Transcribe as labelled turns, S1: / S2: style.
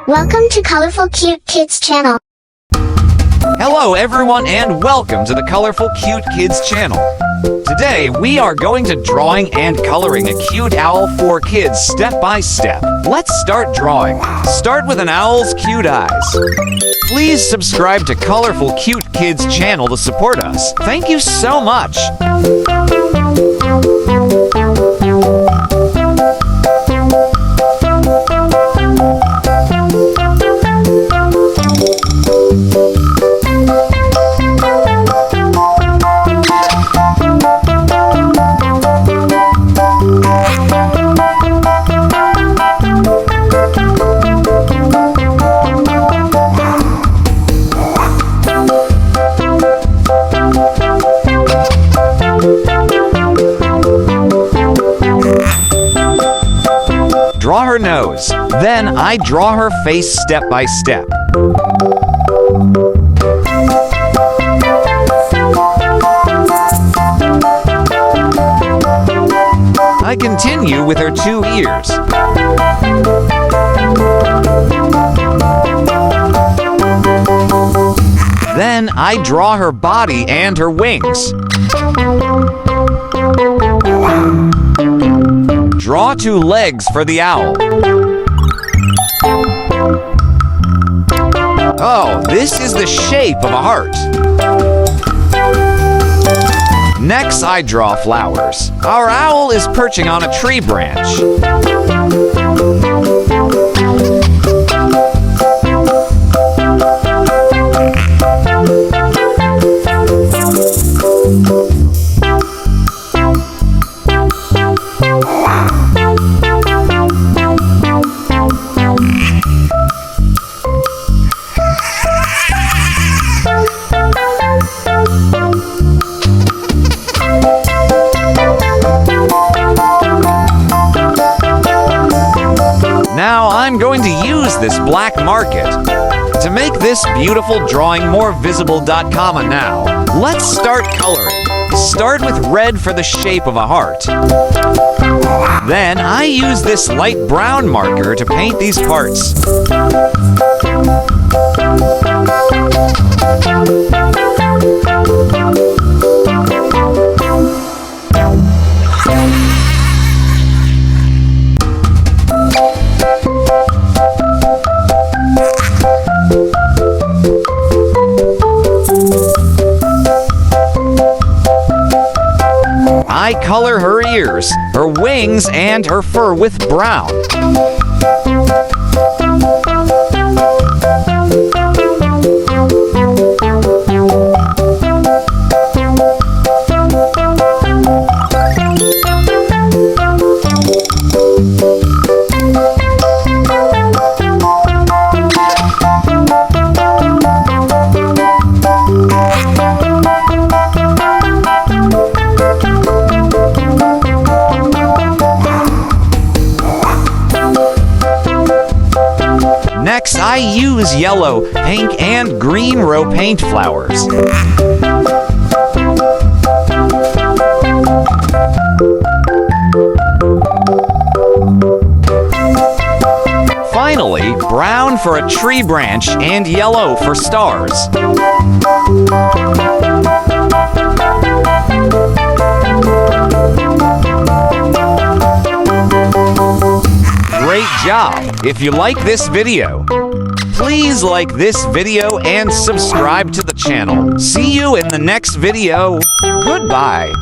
S1: Welcome to Colorful Cute Kids Channel.
S2: Hello everyone and welcome to the Colorful Cute Kids Channel. Today we are going to drawing and coloring a cute owl for kids step by step. Let's start drawing. Start with an owl's cute eyes. Please subscribe to Colorful Cute Kids Channel to support us. Thank you so much. Draw her nose. Then I draw her face step by step. I continue with her two ears. Then I draw her body and her wings. Draw two legs for the owl. Oh, this is the shape of a heart. Next, I draw flowers. Our owl is perching on a tree branch. Now I'm going to use this black market to make this beautiful drawing more visible. Now, let's start coloring. Start with red for the shape of a heart. Then I use this light brown marker to paint these parts. I color her ears, her wings, and her fur with brown. Next, I use yellow, pink, and green row paint flowers. Finally, brown for a tree branch and yellow for stars. Great job! If you like this video, please like this video and subscribe to the channel. See you in the next video. Goodbye.